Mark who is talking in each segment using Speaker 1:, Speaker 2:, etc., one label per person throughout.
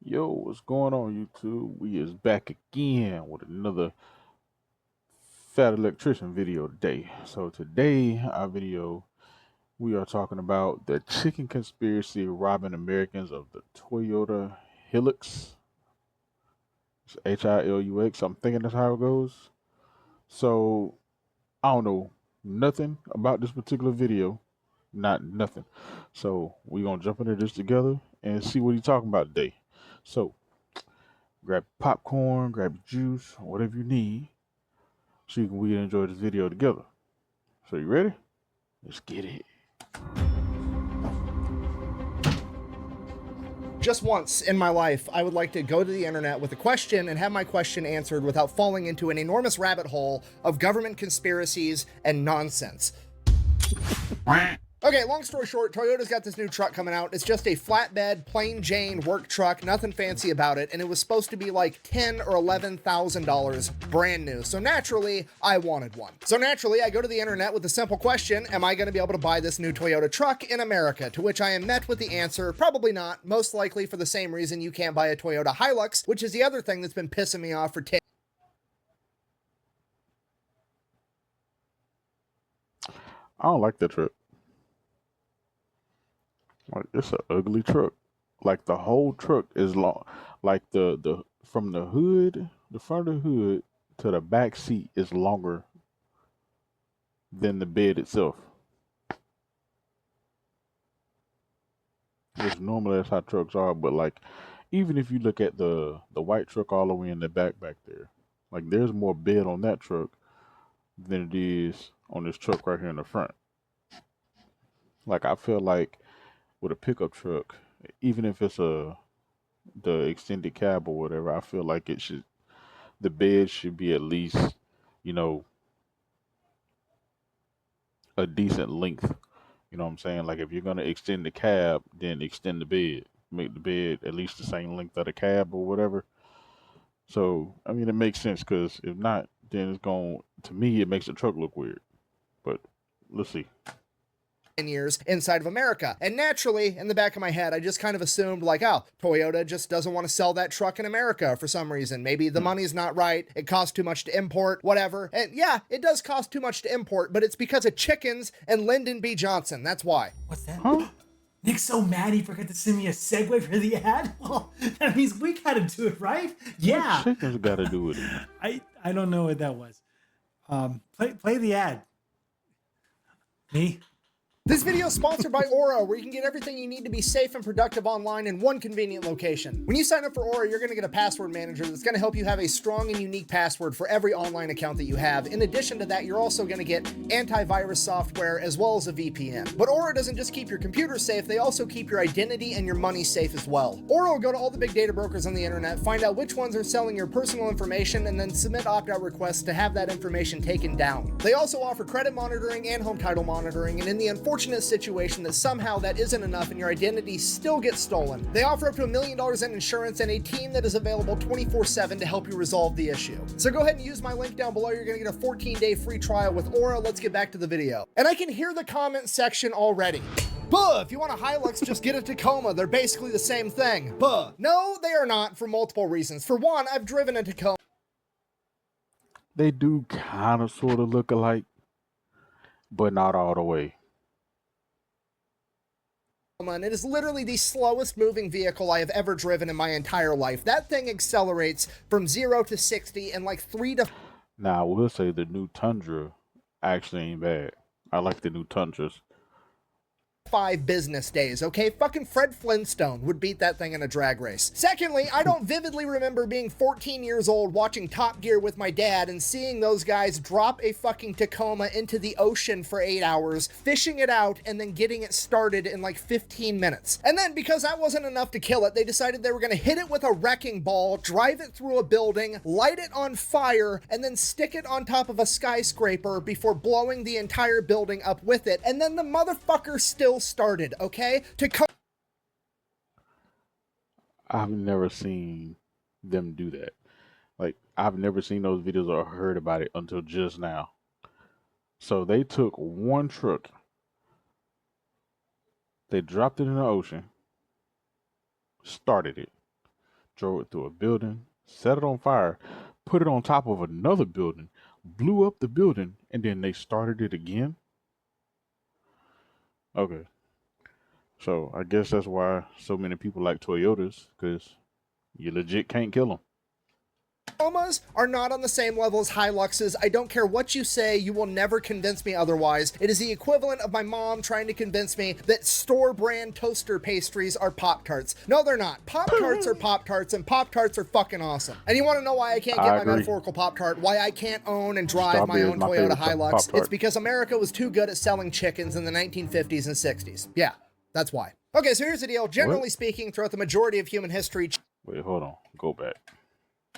Speaker 1: Yo, what's going on, YouTube? We is back again with another fat electrician video today. So today, our video, we are talking about the chicken conspiracy robbing Americans of the Toyota Hilux. It's Hilux. I'm thinking that's how it goes. So I don't know nothing about this particular video, not nothing. So we gonna jump into this together and see what he's talking about today. So grab popcorn, grab juice, whatever you need, so we can enjoy this video together. So you ready? Let's get it.
Speaker 2: Just once in my life, I would like to go to the internet with a question and have my question answered without falling into an enormous rabbit hole of government conspiracies and nonsense. Okay, long story short, Toyota's got this new truck coming out. It's just a flatbed, plain Jane work truck, nothing fancy about it, and it was supposed to be like $10,000 or $11,000 brand new. So naturally, I wanted one. So naturally, I go to the internet with the simple question, am I going to be able to buy this new Toyota truck in America? To which I am met with the answer, probably not, most likely for the same reason you can't buy a Toyota Hilux, which is the other thing that's been pissing me off for 10
Speaker 1: I don't like that truck. Like, it's an ugly truck. Like the whole truck is long. Like the from the hood, the front of the hood to the back seat is longer than the bed itself. Which normally that's how trucks are, but like even if you look at the white truck all the way in the back there, like there's more bed on that truck than it is on this truck right here in the front. Like I feel like with a pickup truck, even if it's the extended cab or whatever, I feel like the bed should be at least, you know, a decent length. You know what I'm saying? Like if you're gonna extend the cab, then extend the bed. Make the bed at least the same length of the cab or whatever. So I mean it makes sense because if not, then it's going to me it makes the truck look weird. But let's see.
Speaker 2: years inside of America. And naturally, in the back of my head, I just kind of assumed like, oh, Toyota just doesn't want to sell that truck in America for some reason. Maybe the money's not right. It costs too much to import, whatever. And yeah, it does cost too much to import, but it's because of chickens and Lyndon B. Johnson. That's why.
Speaker 3: What's that?
Speaker 1: Huh?
Speaker 3: Nick's so mad he forgot to send me a segue for the ad. Well, that means we gotta do it, right? Yeah.
Speaker 1: What chickens got to do with it?
Speaker 3: I don't know what that was. Play the ad. Me?
Speaker 2: This video is sponsored by Aura, where you can get everything you need to be safe and productive online in one convenient location. When you sign up for Aura, you're going to get a password manager that's going to help you have a strong and unique password for every online account that you have. In addition to that, you're also going to get antivirus software as well as a VPN. But Aura doesn't just keep your computer safe, they also keep your identity and your money safe as well. Aura will go to all the big data brokers on the internet, find out which ones are selling your personal information, and then submit opt-out requests to have that information taken down. They also offer credit monitoring and home title monitoring, and in the unfortunate situation that somehow that isn't enough and your identity still gets stolen, they offer up to $1 million in insurance and a team that is available 24/7 to help you resolve the issue. So go ahead and use my link down below. You're going to get a 14-day free trial with Aura. Let's get back to the video. And I can hear the comment section already. Buh, if you want a Hilux, just get a Tacoma. They're basically the same thing. Buh. No, they are not, for multiple reasons. For one, I've driven a Tacoma.
Speaker 1: They do kind of sort of look alike, but not all the way.
Speaker 2: And it is literally the slowest moving vehicle I have ever driven in my entire life. That thing accelerates from 0 to 60 in like 3 to
Speaker 1: Now I will say the new Tundra actually ain't bad. I like the new Tundras.
Speaker 2: 5 business days, okay? Fucking Fred Flintstone would beat that thing in a drag race. Secondly, I don't vividly remember being 14 years old watching Top Gear with my dad and seeing those guys drop a fucking Tacoma into the ocean for 8 hours, fishing it out, and then getting it started in like 15 minutes. And then, because that wasn't enough to kill it, they decided they were gonna hit it with a wrecking ball, drive it through a building, light it on fire, and then stick it on top of a skyscraper before blowing the entire building up with it. And then the motherfucker still started, okay?
Speaker 1: I've never seen them do that. Like I've never seen those videos or heard about it until just now. So they took one truck, they dropped it in the ocean, started it, drove it through a building, set it on fire, put it on top of another building, blew up the building, and then they started it again? Okay. So I guess that's why so many people like Toyotas, because you legit can't kill them.
Speaker 2: Tacomas are not on the same level as Hiluxes. I don't care what you say, you will never convince me otherwise. It is the equivalent of my mom trying to convince me that store brand toaster pastries are Pop-Tarts. No, they're not. Pop-Tarts are Pop-Tarts, and Pop-Tarts are fucking awesome. And you want to know why I can't get my metaphorical Pop-Tart? Why I can't own and drive my own Toyota Hilux?
Speaker 1: Pop-Tart.
Speaker 2: It's because America was too good at selling chickens in the 1950s and 60s. Yeah, that's why. Okay, so here's the deal. Generally speaking, throughout the majority of human history...
Speaker 1: Wait, hold on. Go back.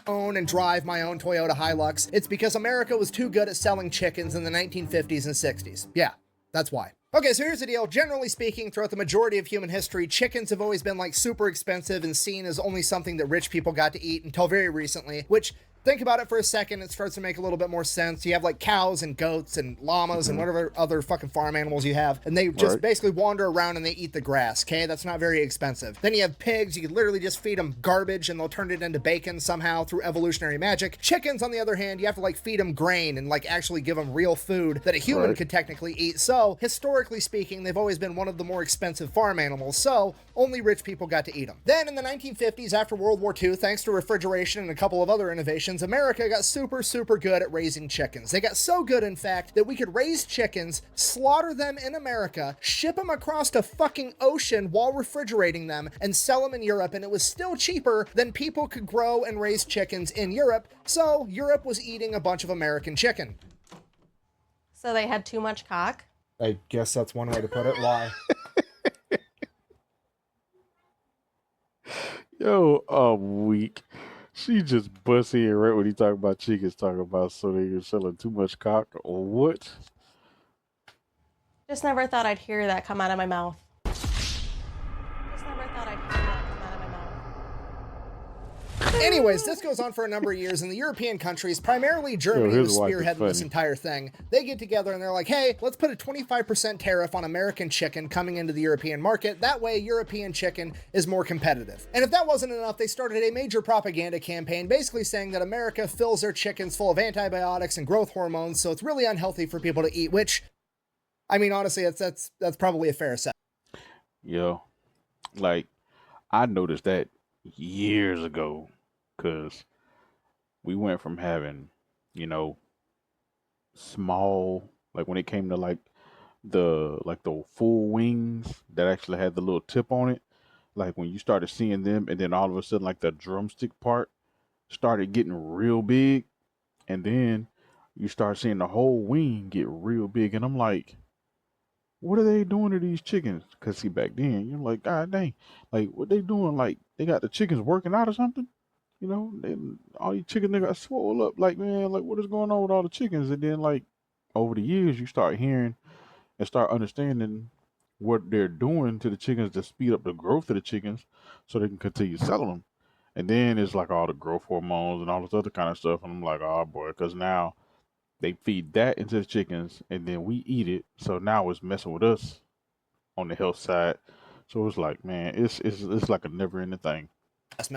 Speaker 2: Own and drive my own Toyota Hilux. It's because America was too good at selling chickens in the 1950s and 60s. Yeah, that's why. Okay, so here's the deal. Generally speaking, throughout the majority of human history, chickens have always been like super expensive and seen as only something that rich people got to eat until very recently, which... Think about it for a second, it starts to make a little bit more sense. You have like cows and goats and llamas and whatever other fucking farm animals you have, and they just basically wander around and they eat the grass, okay? That's not very expensive. Then you have pigs, you can literally just feed them garbage and they'll turn it into bacon somehow through evolutionary magic. Chickens, on the other hand, you have to like feed them grain and like actually give them real food that a human could technically eat. So, historically speaking, they've always been one of the more expensive farm animals, so only rich people got to eat them. Then in the 1950s, after World War II, thanks to refrigeration and a couple of other innovations, America got super good at raising chickens. They got so good, in fact, that we could raise chickens, slaughter them in America, ship them across a fucking ocean while refrigerating them, and sell them in Europe, and it was still cheaper than people could grow and raise chickens in Europe, so Europe was eating a bunch of American chicken.
Speaker 4: So they had too much cock?
Speaker 2: I guess that's one way to put it. Why?
Speaker 1: Yo, I'm weak. She just busts in right when he talking about chickens, talking about so they were selling too much cock or what?
Speaker 4: Just never thought I'd hear that come out of my mouth. Just never thought I'd hear that come out of my mouth.
Speaker 2: Anyways, this goes on for a number of years, and the European countries, primarily Germany, was spearheading this entire thing. They get together and they're like, hey, let's put a 25% tariff on American chicken coming into the European market. That way, European chicken is more competitive. And if that wasn't enough, they started a major propaganda campaign basically saying that America fills their chickens full of antibiotics and growth hormones, so it's really unhealthy for people to eat, which, I mean, honestly, that's probably a fair assessment.
Speaker 1: Yo, like, I noticed that years ago. Because we went from having, you know, small, like when it came to like the full wings that actually had the little tip on it, like when you started seeing them, and then all of a sudden like the drumstick part started getting real big, and then you start seeing the whole wing get real big, and I'm like, what are they doing to these chickens? Because see, back then you're like, God dang, like what they doing? Like they got the chickens working out or something? You know, all these chickens, they got swole up. Like, man, like, what is going on with all the chickens? And then, like, over the years, you start hearing and start understanding what they're doing to the chickens to speed up the growth of the chickens so they can continue selling them. And then it's like all the growth hormones and all this other kind of stuff. And I'm like, oh, boy, because now they feed that into the chickens and then we eat it. So now it's messing with us on the health side. So it's like, man, it's like a never-ending thing.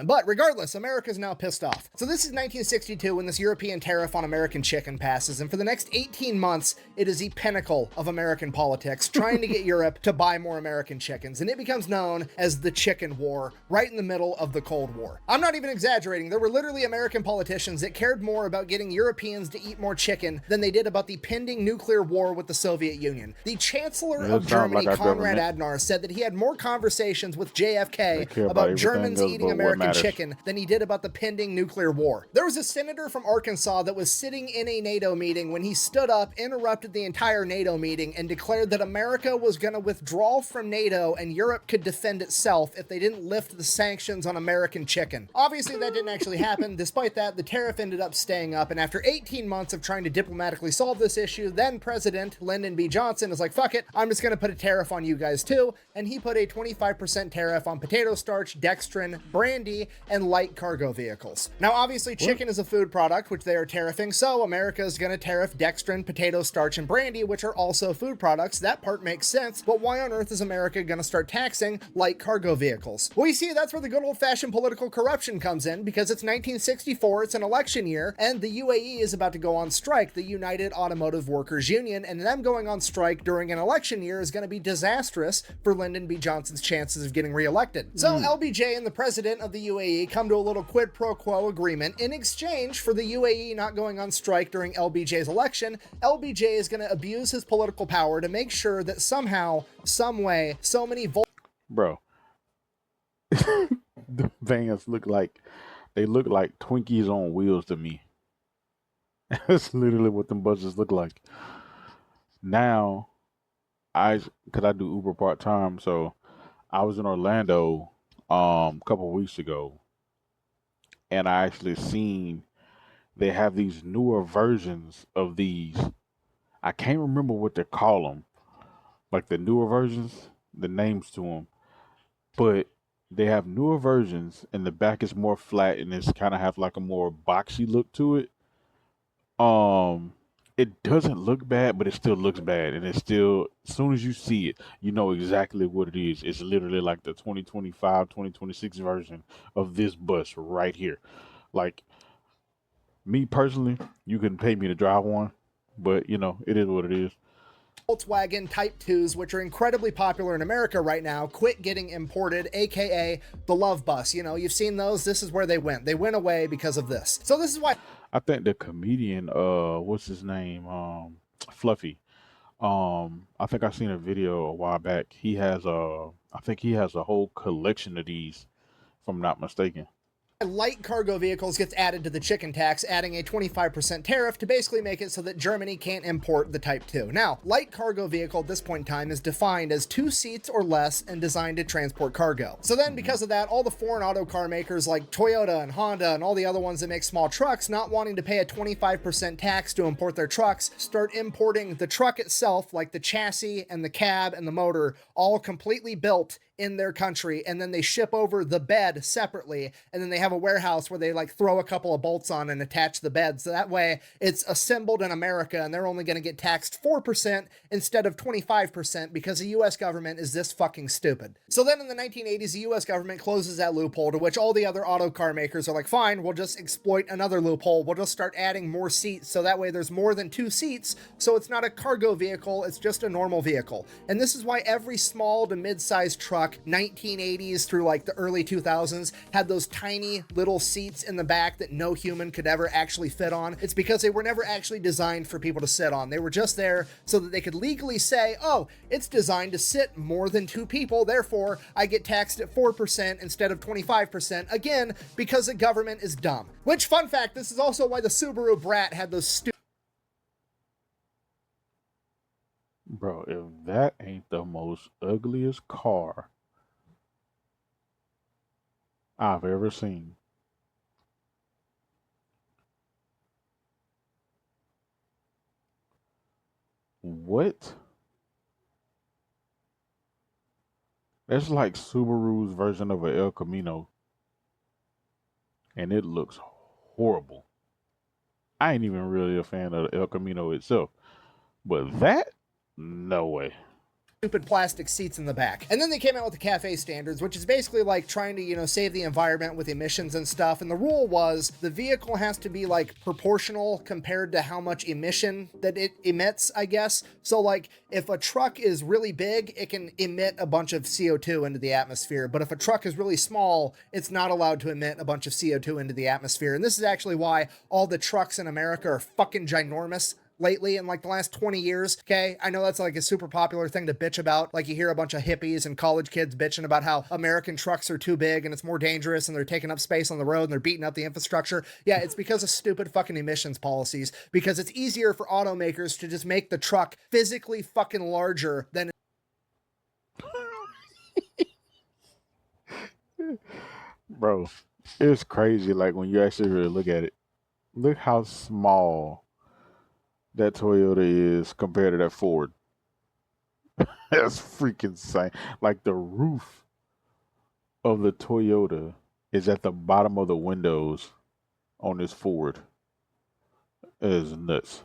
Speaker 2: But regardless, America's now pissed off. So this is 1962 when this European tariff on American chicken passes, and for the next 18 months, it is the pinnacle of American politics, trying to get Europe to buy more American chickens, and it becomes known as the Chicken War, right in the middle of the Cold War. I'm not even exaggerating, there were literally American politicians that cared more about getting Europeans to eat more chicken than they did about the pending nuclear war with the Soviet Union. The Chancellor of Germany, Konrad Adenauer, said that he had more conversations with JFK about Germans eating American chicken than he did about the pending nuclear war. There was a senator from Arkansas that was sitting in a NATO meeting when he stood up, interrupted the entire NATO meeting, and declared that America was going to withdraw from NATO and Europe could defend itself if they didn't lift the sanctions on American chicken. Obviously, that didn't actually happen. Despite that, the tariff ended up staying up, and after 18 months of trying to diplomatically solve this issue, then President Lyndon B. Johnson is like, fuck it, I'm just going to put a tariff on you guys too, and he put a 25% tariff on potato starch, dextrin, brand brandy, and light cargo vehicles. Now, obviously, chicken is a food product, which they are tariffing, so America is going to tariff dextrin, potato starch, and brandy, which are also food products. That part makes sense, but why on earth is America going to start taxing light cargo vehicles? Well, you see, that's where the good old-fashioned political corruption comes in, because it's 1964, it's an election year, and the UAE is about to go on strike, the United Automotive Workers Union, and them going on strike during an election year is going to be disastrous for Lyndon B. Johnson's chances of getting reelected. So LBJ and the president of the UAE come to a little quid pro quo agreement. In exchange for the UAE not going on strike during LBJ's election, LBJ is going to abuse his political power to make sure that somehow, some way, so many
Speaker 1: Bro, the vans look like Twinkies on wheels to me. That's literally what them buses look like. Now, cause I do Uber part time, so I was in Orlando a couple weeks ago, and I actually seen they have these newer versions of these. I can't remember what they call them, like the newer versions, the names to them, but they have newer versions, and the back is more flat, and it's kind of have like a more boxy look to it. Um, it doesn't look bad, but it still looks bad, and it's still, as soon as you see it, you know exactly what it is. It's literally like the 2025, 2026 version of this bus right here. Like, me personally, you couldn't pay me to drive one, but you know, it is what it is.
Speaker 2: Volkswagen Type 2s, which are incredibly popular in America right now, quit getting imported, aka the Love Bus. You know, you've seen those. This is where they went. They went away because of this. So this is why
Speaker 1: I think the comedian, what's his name? Fluffy. I think I seen a video a while back. I think he has a whole collection of these, if I'm not mistaken.
Speaker 2: light cargo vehicles gets added to the chicken tax, adding a 25% tariff to basically make it so that Germany can't import the Type 2. Now, light cargo vehicle at this point in time is defined as 2 seats or less and designed to transport cargo. So then, because of that, all the foreign auto car makers like Toyota and Honda and all the other ones that make small trucks, not wanting to pay a 25% tax to import their trucks, start importing the truck itself, like the chassis and the cab and the motor, all completely built in their country, and then they ship over the bed separately, and then they have a warehouse where they like throw a couple of bolts on and attach the bed, so that way it's assembled in America and they're only going to get taxed 4% instead of 25% because the US government is this fucking stupid. So then in the 1980s, the US government closes that loophole, to which all the other auto car makers are like, fine, we'll just exploit another loophole, we'll just start adding more seats, so that way there's more than 2 seats, so it's not a cargo vehicle, it's just a normal vehicle. And this is why every small to mid-sized truck 1980s through like the early 2000s had those tiny little seats in the back that no human could ever actually fit on. It's because they were never actually designed for people to sit on. They were just there so that they could legally say, oh, it's designed to sit more than 2 people, therefore I get taxed at 4% instead of 25%, again, because the government is dumb. Which, fun fact, this is also why the Subaru Brat had those stupid.
Speaker 1: Bro, if that ain't the most ugliest car I've ever seen. What? That's like Subaru's version of a El Camino, and it looks horrible. I ain't even really a fan of the El Camino itself, but that, no way.
Speaker 2: Stupid plastic seats in the back. And then they came out with the CAFE standards, which is basically like trying to, save the environment with emissions and stuff. And the rule was the vehicle has to be like proportional compared to how much emission that it emits, I guess. So like if a truck is really big, it can emit a bunch of CO2 into the atmosphere. But if a truck is really small, it's not allowed to emit a bunch of CO2 into the atmosphere. And this is actually why all the trucks in America are fucking ginormous lately in like the last 20 years. Okay, I know that's like a super popular thing to bitch about. Like you hear a bunch of hippies and college kids bitching about how American trucks are too big and it's more dangerous and they're taking up space on the road and they're beating up the infrastructure. Yeah, it's because of stupid fucking emissions policies, because it's easier for automakers to just make the truck physically fucking larger than
Speaker 1: Bro, it's crazy like when you actually really look at it. Look how small that Toyota is compared to that Ford. That's freaking insane. Like the roof of the Toyota is at the bottom of the windows on this Ford. It is nuts.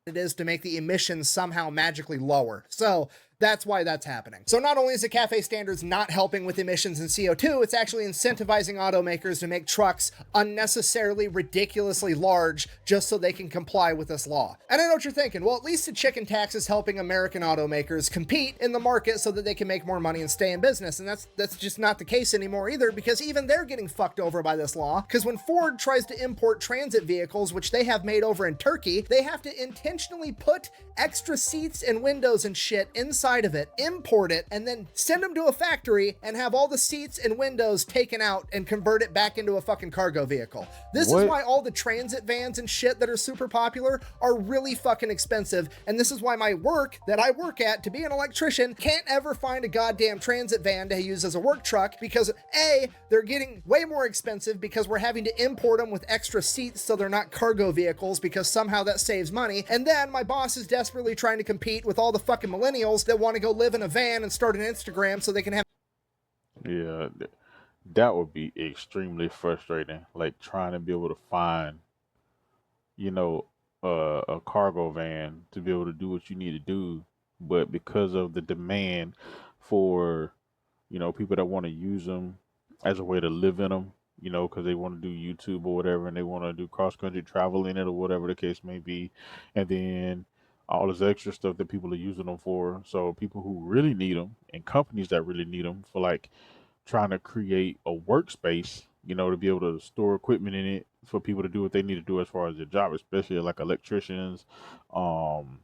Speaker 2: It is to make the emissions somehow magically lower. So that's why that's happening. So not only is the CAFE standards not helping with emissions and CO2, it's actually incentivizing automakers to make trucks unnecessarily ridiculously large just so they can comply with this law. And I know what you're thinking, well, at least the chicken tax is helping American automakers compete in the market so that they can make more money and stay in business. And that's just not the case anymore either, because even they're getting fucked over by this law. Because when Ford tries to import transit vehicles, which they have made over in Turkey, they have to intentionally put extra seats and windows and shit inside of it, import it, and then send them to a factory and have all the seats and windows taken out and convert it back into a fucking cargo vehicle. This is why all the transit vans and shit that are super popular are really fucking expensive, and this is why my work that I work at to be an electrician can't ever find a goddamn transit van to use as a work truck, because A, they're getting way more expensive because we're having to import them with extra seats so they're not cargo vehicles, because somehow that saves money, and then my boss is desperately trying to compete with all the fucking millennials that want to go live in a van and start an Instagram so they can have.
Speaker 1: Yeah, that would be extremely frustrating. Like trying to be able to find, you know, a cargo van to be able to do what you need to do, but because of the demand for, people that want to use them as a way to live in them, because they want to do YouTube or whatever, and they want to do cross country travel in it or whatever the case may be, and then all this extra stuff that people are using them for. So people who really need them and companies that really need them for like trying to create a workspace, to be able to store equipment in it for people to do what they need to do as far as their job, especially like electricians, um,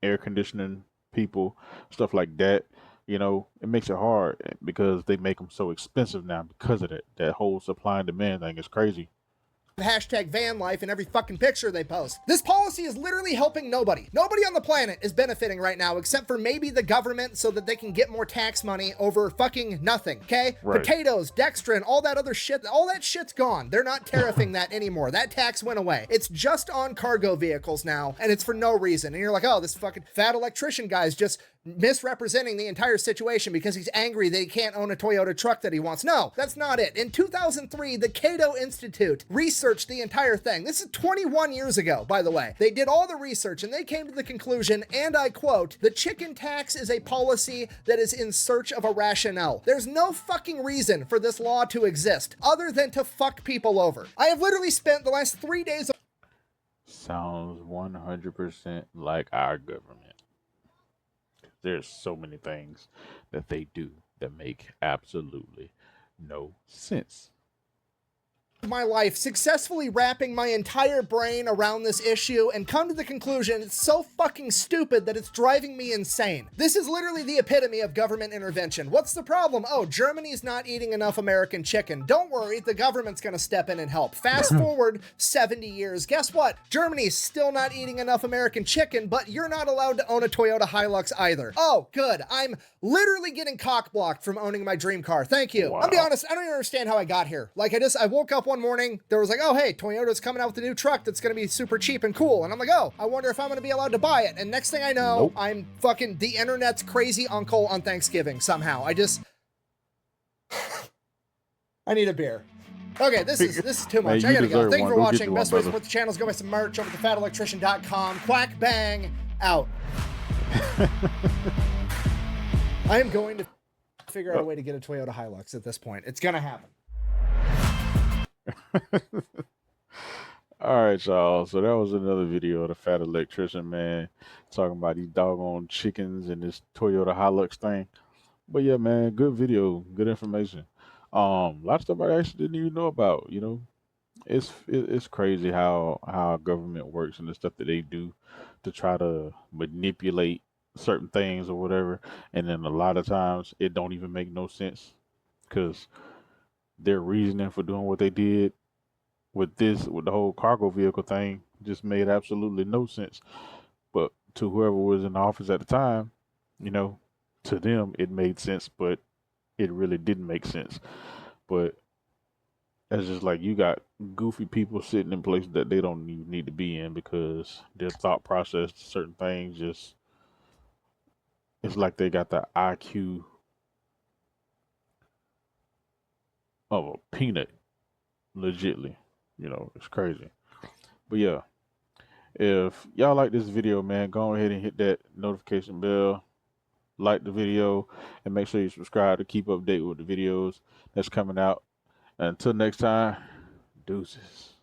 Speaker 1: air conditioning people, stuff like that. It makes it hard because they make them so expensive now because of that. That whole supply and demand thing is crazy.
Speaker 2: Hashtag van life in every fucking picture they post. This policy is literally helping nobody. Nobody on the planet is benefiting right now except for maybe the government so that they can get more tax money over fucking nothing, okay?
Speaker 1: Right.
Speaker 2: Potatoes, dextrin, all that other shit, all that shit's gone. They're not tariffing that anymore. That tax went away. It's just on cargo vehicles now, and it's for no reason. And you're like, oh, this fucking fat electrician guy's just misrepresenting the entire situation because he's angry that he can't own a Toyota truck that he wants. No, that's not it. In 2003, the Cato Institute researched the entire thing. This is 21 years ago, by the way. They did all the research and they came to the conclusion, and I quote, "The chicken tax is a policy that is in search of a rationale. There's no fucking reason for this law to exist other than to fuck people over." I have literally spent the last 3 days.
Speaker 1: Sounds 100% like our government. There's so many things that they do that make absolutely no sense.
Speaker 2: My life successfully wrapping my entire brain around this issue and come to the conclusion it's so fucking stupid that it's driving me insane. This is literally the epitome of government intervention. What's the problem? Oh, Germany's not eating enough American chicken. Don't worry, the government's gonna step in and help. Fast forward 70 years. Guess what? Germany's still not eating enough American chicken, but you're not allowed to own a Toyota Hilux either. Oh, good. I'm literally getting cock-blocked from owning my dream car. Thank you.
Speaker 1: Wow.
Speaker 2: I'll be honest, I don't even understand how I got here. Like, I woke up one morning, there was like, oh, hey, Toyota's coming out with a new truck that's gonna be super cheap and cool. And I'm like, oh, I wonder if I'm gonna be allowed to buy it. And next thing I know,
Speaker 1: Nope.
Speaker 2: I'm fucking the internet's crazy uncle on Thanksgiving somehow. I need a beer. Okay, this is too much.
Speaker 1: Man,
Speaker 2: I
Speaker 1: you
Speaker 2: gotta go.
Speaker 1: deserve
Speaker 2: Thank you
Speaker 1: one.
Speaker 2: for
Speaker 1: Go get
Speaker 2: watching.
Speaker 1: you one,
Speaker 2: Best way to
Speaker 1: brother.
Speaker 2: support the channel is go buy some merch over at thefatelectrician.com. Quack bang out. I am going to figure out a way to get a Toyota Hilux at this point. It's gonna happen.
Speaker 1: All right, y'all. So that was another video of the fat electrician, man, talking about these doggone chickens and this Toyota Hilux thing. But yeah, man, good video, good information. A lot of stuff I actually didn't even know about. It's crazy how government works and the stuff that they do to try to manipulate certain things or whatever, and then a lot of times it don't even make no sense because their reasoning for doing what they did with the whole cargo vehicle thing just made absolutely no sense. But to whoever was in the office at the time, you know, to them it made sense, but it really didn't make sense. But it's just like you got goofy people sitting in places that they don't even need to be in because their thought process to certain things just, it's like they got the IQ of a peanut, legitly. It's crazy. But yeah, if y'all like this video, man, go ahead and hit that notification bell, like the video, and make sure you subscribe to keep updated with the videos that's coming out. Until next time, deuces.